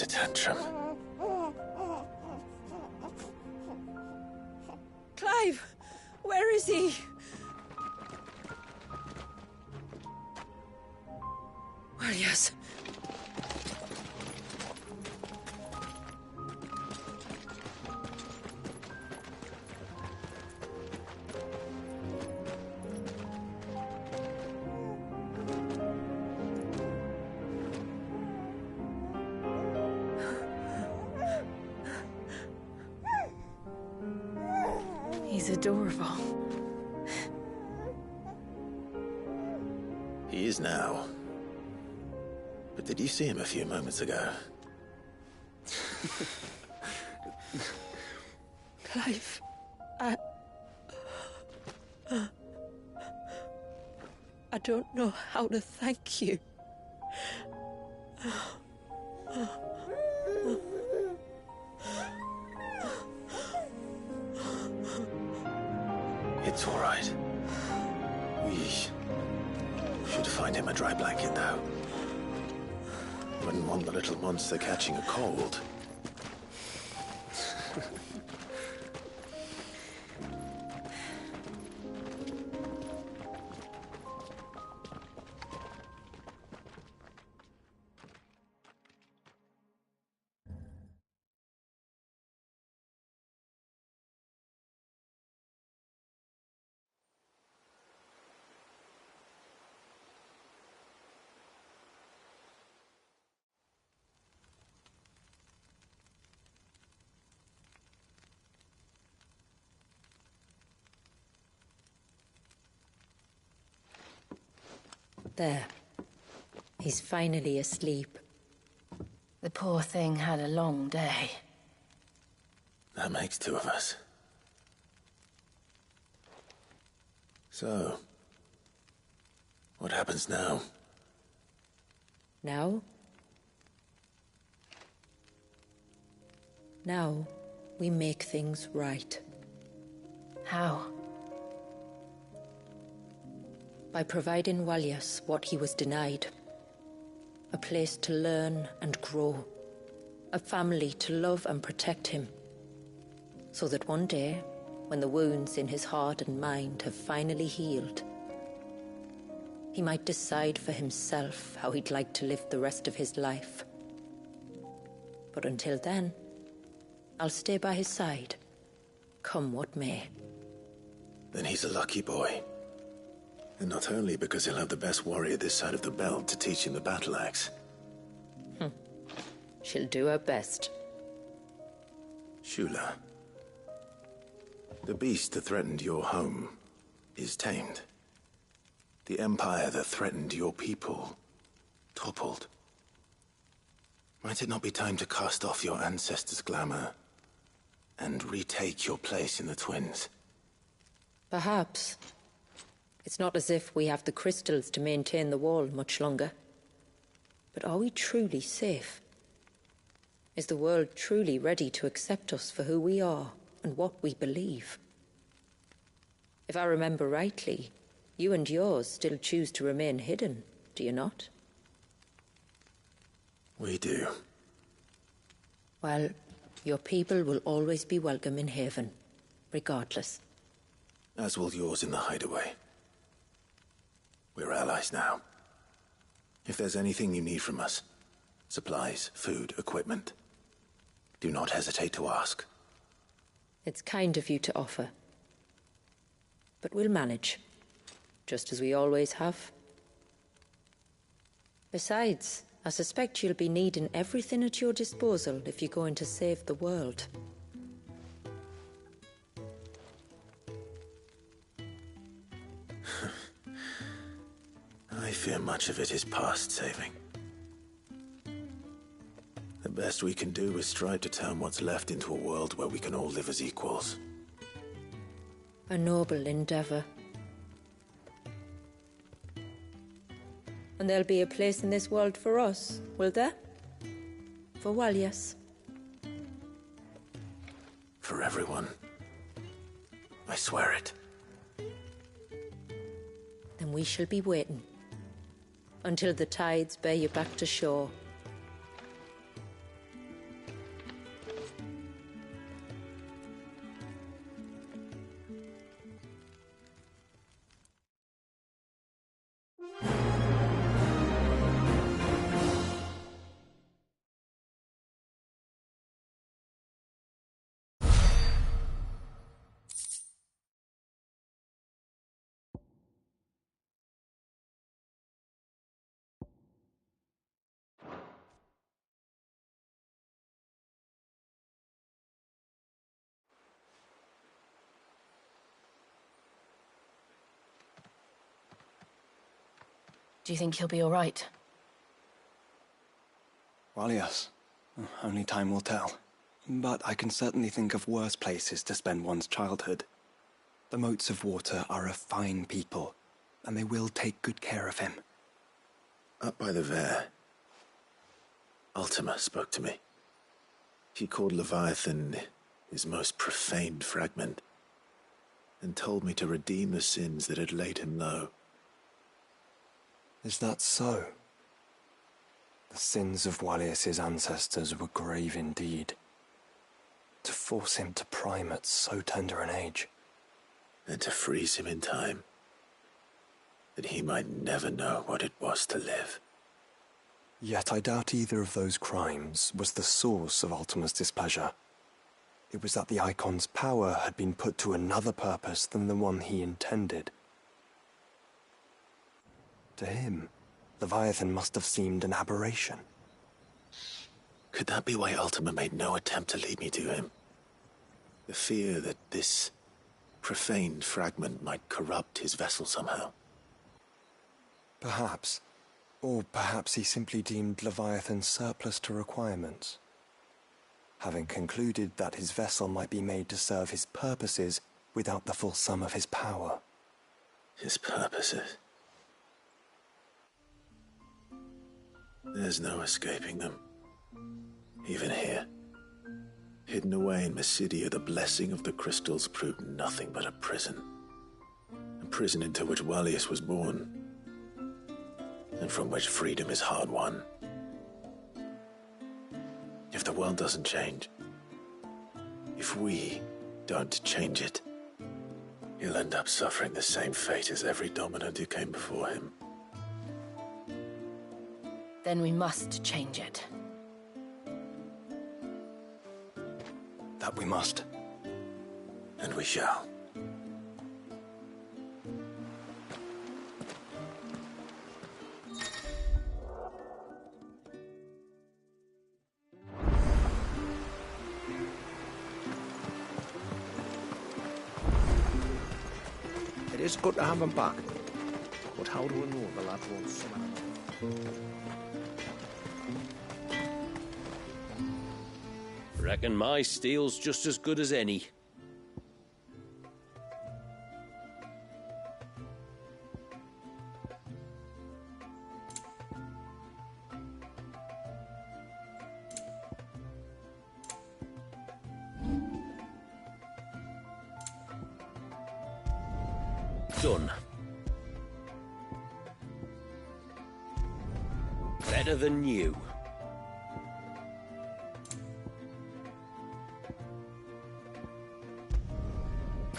a tantrum. Clive! Where is he? Well, yes. He's adorable. He is now. But did you see him a few moments ago? Clive, I don't know how to thank you. It's all right. We should find him a dry blanket, though. Wouldn't want the little monster catching a cold. There. He's finally asleep. The poor thing had a long day. That makes two of us. So, what happens now? Now? Now, we make things right. How? By providing Walyas what he was denied. A place to learn and grow. A family to love and protect him. So that one day, when the wounds in his heart and mind have finally healed, he might decide for himself how he'd like to live the rest of his life. But until then, I'll stay by his side, come what may. Then he's a lucky boy. And not only because he'll have the best warrior this side of the belt to teach him the battle axe. She'll do her best. Shula. The beast that threatened your home is tamed. The empire that threatened your people toppled. Might it not be time to cast off your ancestors' glamour and retake your place in the Twins? Perhaps. It's not as if we have the crystals to maintain the wall much longer. But are we truly safe? Is the world truly ready to accept us for who we are and what we believe? If I remember rightly, you and yours still choose to remain hidden, do you not? We do. Well, your people will always be welcome in Haven, regardless. As will yours in the hideaway. We're allies now. If there's anything you need from us, supplies, food, equipment, do not hesitate to ask. It's kind of you to offer. But we'll manage, just as we always have. Besides, I suspect you'll be needing everything at your disposal if you're going to save the world. I fear much of it is past saving. The best we can do is strive to turn what's left into a world where we can all live as equals. A noble endeavor. And there'll be a place in this world for us, will there? For Walyas. For everyone. I swear it. Then we shall be waiting. Until the tides bear you back to shore. Do you think he'll be all right? Well, yes. Only time will tell. But I can certainly think of worse places to spend one's childhood. The Moats of Water are a fine people, and they will take good care of him. Up by the Ver, Ultima spoke to me. He called Leviathan his most profaned fragment, and told me to redeem the sins that had laid him low. Is that so? The sins of Wallius's ancestors were grave indeed. To force him to prime at so tender an age. And to freeze him in time, that he might never know what it was to live. Yet I doubt either of those crimes was the source of Ultima's displeasure. It was that the Icon's power had been put to another purpose than the one he intended. To him, Leviathan must have seemed an aberration. Could that be why Ultima made no attempt to lead me to him? The fear that this profaned fragment might corrupt his vessel somehow. Perhaps. Or perhaps he simply deemed Leviathan surplus to requirements. Having concluded that his vessel might be made to serve his purposes without the full sum of his power. His purposes? There's no escaping them. Even here. Hidden away in Mysidia, the blessing of the crystals proved nothing but a prison. A prison into which Wallius was born, and from which freedom is hard won. If the world doesn't change, if we don't change it, he'll end up suffering the same fate as every dominant who came before him. Then we must change it. That we must. And we shall. It is good to have him back. But how do we know the lad won't summon him? Reckon my steel's just as good as any. Done. Better than new.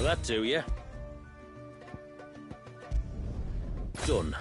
Will that do ya? Done.